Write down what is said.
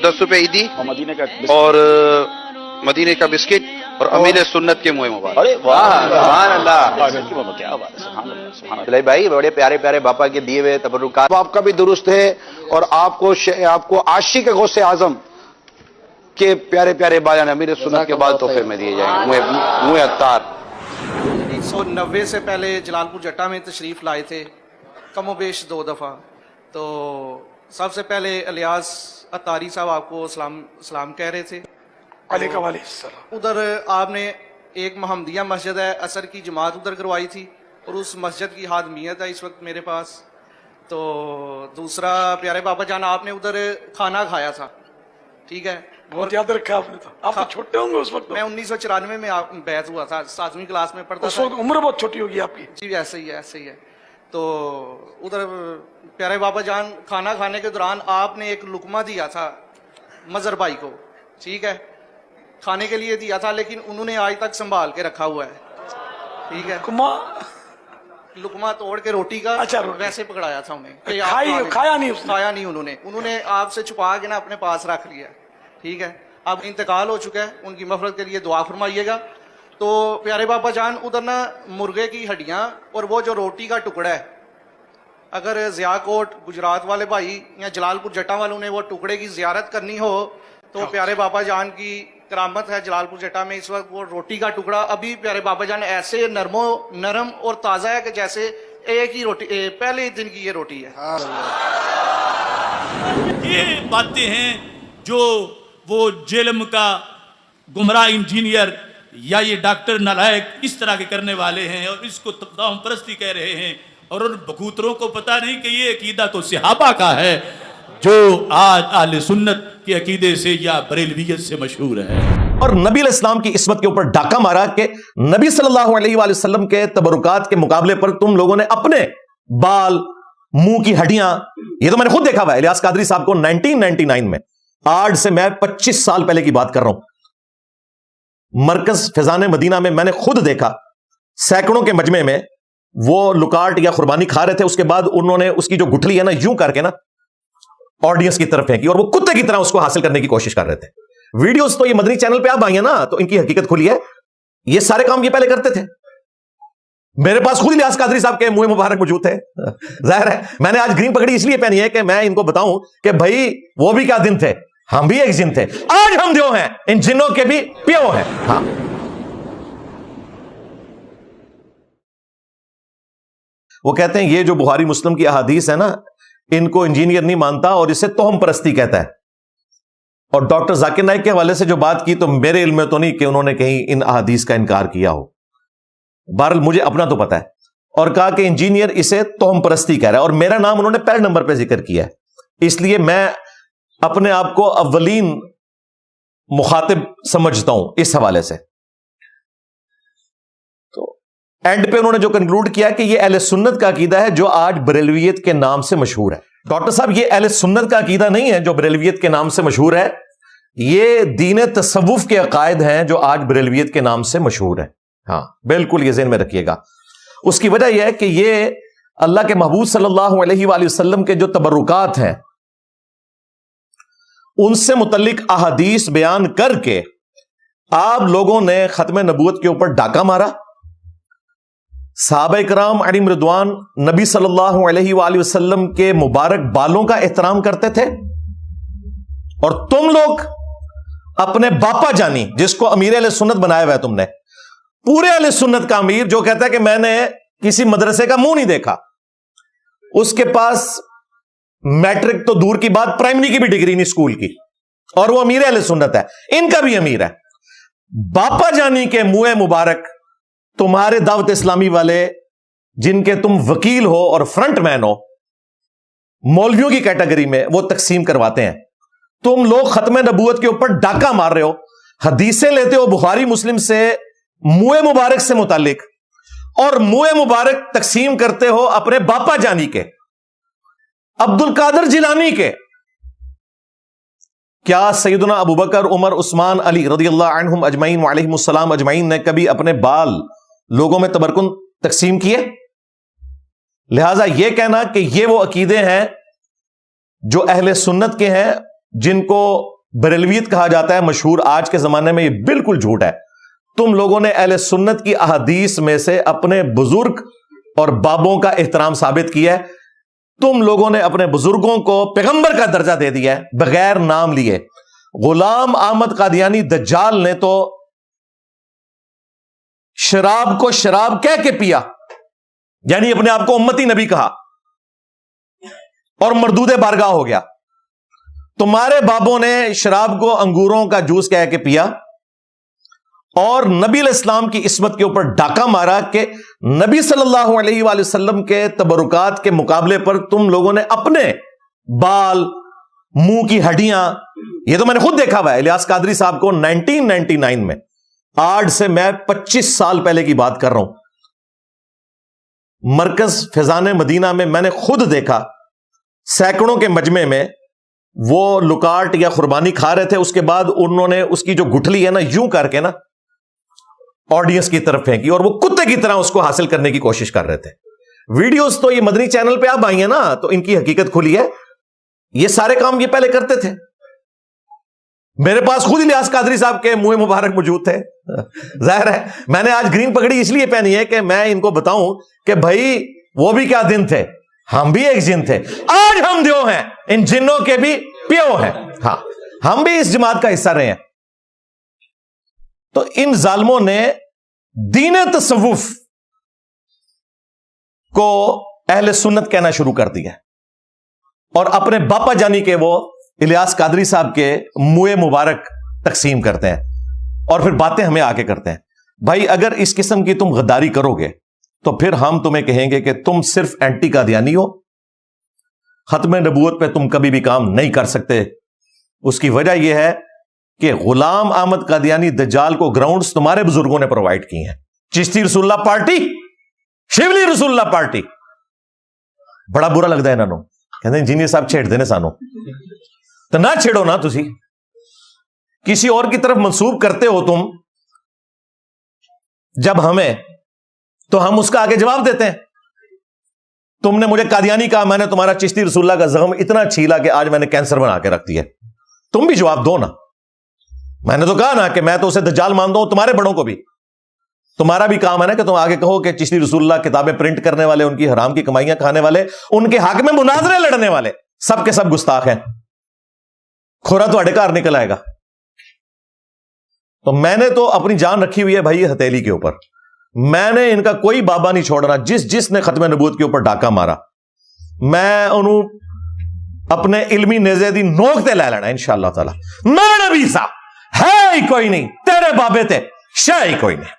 10 रुपए ईदी और मदीने का और मदीने का बिस्किट और अमीर सुन्नत के मुँह मुबारक। अरे वाह सुभान अल्लाह, क्या बात है, सुभान अल्लाह सुभान अल्लाह। भाई बड़े प्यारे प्यारे बापा के दिए हुए तबरुकात आपका भी दुरुस्त है, और आपको आशिक गौसे आजम के प्यारे प्यारे बाल अमीर सुन्नत के बाद तोहफे में दिए जाएंगे। मुँह अत्तार 1990 से पहले जलालपुर जट्टा में तशरीफ़ लाए थे, कमो बेश 2 दफ़ा। तो सबसे पहले इलियास अत्तारी साहब आपको सलाम कह रहे थे। उधर आपने एक महमदिया मस्जिद है, असर की जमात उधर करवाई थी, और उस मस्जिद की हादमियत है इस वक्त मेरे पास। तो दूसरा प्यारे बाबा जान आपने उधर खाना खाया था, ठीक है, बहुत याद रखा आपने। तो आप तो छोटे होंगे उस वक्त। मैं 1994 में बैच हुआ था, 7वीं क्लास में पढ़ता उस था। वक्त उम्र बहुत छोटी होगी आपकी। जी ऐसे ही है, ऐसे ही है। तो उधर प्यारे बाबा जान खाना खाने के दौरान आपने एक लुकमा दिया था मजर भाई को, ठीक है, खाने के लिए दिया था, लेकिन उन्होंने आज तक संभाल के रखा हुआ है, ठीक है। लुकमा तोड़ के रोटी का, अच्छा, रोटी। वैसे पकड़ाया था उन्हें, खाया नहीं उन्होंने आपसे छुपा के ना अपने पास रख लिया, ठीक है। अब इंतकाल हो चुका है, उनकी मफरत के लिए दुआ फरमाइएगा। तो प्यारे बाबा जान उधर ना मुर्गे की हड्डियां और वो जो रोटी का टुकड़ा है, अगर ज़ियाकोट गुजरात वाले भाई या जलालपुर जट्टा वालों ने वो टुकड़े की ज़ियारत करनी हो तो प्यारे बाबा जान की करामत है। जलालपुर जट्टा में इस वक्त वो रोटी का टुकड़ा अभी प्यारे बाबा जान ऐसे नरम और ताज़ा है कि जैसे एक ही रोटी पहले दिन की ये रोटी है। ये बातें हैं जो वो जेलम का गुमराह इंजीनियर या ये डॉक्टर नालायक इस तरह के करने वाले हैं और इसको तमाम परस्ती कह रहे हैं, और उन बकूतरों को पता नहीं कि ये अकीदा तो सहाबा का है जो आज अहले सुन्नत के अकीदे से या बरेलवियत से मशहूर है। और नबी अलैहिस्सलाम की इस्मत के ऊपर डाका मारा कि नबी सल्लल्लाहु अलैहि वसल्लम के तबरुकात के मुकाबले पर तुम लोगों ने अपने बाल, मुंह की हड्डियां, ये तो मैंने खुद देखा हुआ है। इलियास कादरी साहब को 1999 में, आज से मैं 25 साल पहले की बात कर रहा हूं, मरकज फिजान मदीना में मैंने खुद देखा, सैकड़ों के मजमे में वो लुकाट या कुर्बानी खा रहे थे। उसके बाद उन्होंने उसकी जो गुठली है ना, यूं करके ना ऑडियंस की तरफ फेंकी और वो कुत्ते की तरह उसको हासिल करने की कोशिश कर रहे थे। वीडियोस तो ये मदनी चैनल पे आप आई है ना, तो इनकी हकीकत खुली है। ये सारे काम ये पहले करते थे। मेरे पास खुद इलियास कादरी साहब के मुंह मुबारक मौजूद थे। जाहिर है मैंने आज ग्रीन पगड़ी इसलिए पहनी है कि मैं इनको बताऊं कि भाई वो भी क्या दिन थे, हम भी एक जिन थे, आज हम जो हैं इन जिनों के भी प्यो हैं। हाँ, वो कहते हैं ये जो बुखारी मुस्लिम की अहादीस है ना, इनको इंजीनियर नहीं मानता और इसे तोहम परस्ती कहता है। और डॉक्टर जाकिर नाइक के हवाले से जो बात की, तो मेरे इल्म में तो नहीं कि उन्होंने कहीं इन अहादीस का इनकार किया हो। बहरहाल मुझे अपना तो पता है। और कहा कि इंजीनियर इसे तोहम परस्ती कह रहा है, और मेरा नाम उन्होंने पहले नंबर पे जिक्र किया है, इसलिए मैं अपने आप को अव्वलीन मुखातिब समझता हूं इस हवाले से। तो एंड पे उन्होंने जो कंक्लूड किया कि ये अहले सुन्नत का अकीदा है जो आज बरेलवियत के नाम से मशहूर है। डॉक्टर साहब, ये अहले सुन्नत का अकीदा नहीं है जो बरेलवियत के नाम से मशहूर है, ये दीन तसव्वुफ के अकायद हैं जो आज बरेलवियत के नाम से मशहूर है। हाँ बिल्कुल, ये ज़हन में रखिएगा। उसकी वजह यह है कि ये अल्लाह के महबूब सल्लल्लाहु अलैहि वसल्लम के जो तबरुकात हैं उनसे मुतल्लिक अहादीस बयान करके आप लोगों ने खत्म नबूवत के ऊपर डाका मारा। सहाबा इकराम अलैहिम रिदवान नबी सल्लल्लाहु अलैहि वसल्लम के मुबारक बालों का एहतराम करते थे, और तुम लोग अपने बापा जानी, जिसको अमीर अहले सुन्नत बनाया हुआ है तुमने, पूरे अहले सुन्नत का अमीर, जो कहता है कि मैंने किसी मदरसे का मुंह नहीं देखा, उसके पास मैट्रिक तो दूर की बात, प्राइमरी की भी डिग्री नहीं स्कूल की, और वो अमीर अहले सुन्नत है, इनका भी अमीर है। बापा जानी के मुंह मुबारक तुम्हारे दावत इस्लामी वाले, जिनके तुम वकील हो और फ्रंट मैन हो, मौलवियों की कैटेगरी में, वो तकसीम करवाते हैं। तुम लोग खत्म नबूवत के ऊपर डाका मार रहे हो, हदीसें लेते हो बुखारी मुस्लिम से मुंह मुबारक से मुतालिक, और मुंह मुबारक तकसीम करते हो अपने बापा जानी के, अब्दुल कादिर जिलानी के। क्या सैयदना अबू बकर, उमर, उस्मान, अली रदियल्लाहु अन्हुम अजमईन व अलैहिमुस्सलाम अजमईन ने कभी अपने बाल लोगों में तबरकुन तकसीम किए? लिहाजा यह कहना कि ये वो अकीदे हैं जो अहले सुन्नत के हैं, जिनको بریلویت کہا جاتا ہے مشہور، آج کے زمانے میں یہ بالکل جھوٹ ہے. تم لوگوں نے اہل سنت کی احادیث میں سے اپنے بزرگ اور بابوں کا احترام ثابت کیا ہے. تم لوگوں نے اپنے بزرگوں کو پیغمبر کا درجہ دے دیا ہے بغیر نام لیے. غلام احمد قادیانی دجال نے تو شراب کو شراب کہہ کے پیا، یعنی اپنے آپ کو امتی نبی کہا اور مردود بارگاہ ہو گیا. تمہارے بابوں نے شراب کو انگوروں کا جوس کہہ کے پیا اور نبی علیہ السلام کی عصمت کے اوپر ڈاکہ مارا کہ نبی صلی اللہ علیہ وآلہ وسلم کے تبرکات کے مقابلے پر تم لوگوں نے اپنے بال، منہ کی ہڈیاں، یہ تو میں نے خود دیکھا ہوا ہے. الیاس قادری صاحب کو 1999 میں، آج سے میں 25 سال پہلے کی بات کر رہا ہوں، مرکز فیضان مدینہ میں نے خود دیکھا سینکڑوں کے مجمع میں وہ لکاٹ یا قربانی کھا رہے تھے. اس کے بعد انہوں نے اس کی جو گٹھلی ہے نا یوں کر کے نا آڈینس کی طرف پھینکی اور وہ کتے کی طرح اس کو حاصل کرنے کی کوشش کر رہے تھے. ویڈیوز تو یہ مدنی چینل پہ اب آئی ہیں نا تو ان کی حقیقت کھلی ہے. یہ سارے کام یہ پہلے کرتے تھے. میرے پاس خود الیاس قادری صاحب کے منہ مبارک موجود تھے. ظاہر ہے میں نے آج گرین پگڑی اس لیے پہنی ہے کہ میں ان کو بتاؤں کہ بھائی وہ بھی کیا دن تھے، ہم بھی ایک جن تھے. آج ہم دیو ہیں، ان جنوں کے بھی پیو ہیں. ہاں ہم بھی اس جماعت کا حصہ رہے ہیں. تو ان ظالموں نے دین تصوف کو اہل سنت کہنا شروع کر دیا اور اپنے باپا جانی کے وہ الیاس قادری صاحب کے منہ مبارک تقسیم کرتے ہیں اور پھر باتیں ہمیں آ کے کرتے ہیں. بھائی اگر اس قسم کی تم غداری کرو گے تو پھر ہم تمہیں کہیں گے کہ تم صرف اینٹی قادیانی ہو، ختم نبوت پہ تم کبھی بھی کام نہیں کر سکتے. اس کی وجہ یہ ہے کہ غلام احمد قادیانی دجال کو گراؤنڈز تمہارے بزرگوں نے پرووائڈ کی ہیں. چشتی رسول اللہ پارٹی، شیولی رسول اللہ پارٹی. بڑا برا لگتا ہے انہوں نے، کہتے ہیں انجینئر صاحب چھیڑ دینے سانو. تو نہ چھیڑو نا، تسی کسی اور کی طرف منسوب کرتے ہو تم جب ہمیں، تو ہم اس کا آگے جواب دیتے ہیں. تم نے مجھے قادیانی کہا، میں نے تمہارا چشتی رسول اللہ کا زخم اتنا چھیلا کہ آج میں نے کینسر بنا کے رکھ دیا. تم بھی جواب دو نا. میں نے تو کہا نا کہ میں تو اسے دجال مانتا ہوں، تمہارے بڑوں کو بھی. تمہارا بھی کام ہے نا کہ تم آگے کہو کہ چشتی رسول اللہ کتابیں پرنٹ کرنے والے، ان کی حرام کی کمائیاں کھانے والے، ان کے حق میں مناظرے لڑنے والے سب کے سب گستاخ ہیں. کھورا تو اڑکار نکل آئے گا. تو میں نے تو اپنی جان رکھی ہوئی ہے بھائی ہتھیلی کے اوپر. میں نے ان کا کوئی بابا نہیں چھوڑنا. جس نے ختم نبوت کے اوپر ڈاکہ مارا میں انہوں اپنے علمی نیزے دی نوک تے لے لینا انشاءاللہ تعالی. میں نبی صاحب ہے ہی کوئی نہیں، تیرے بابے تے شے ہی کوئی نہیں.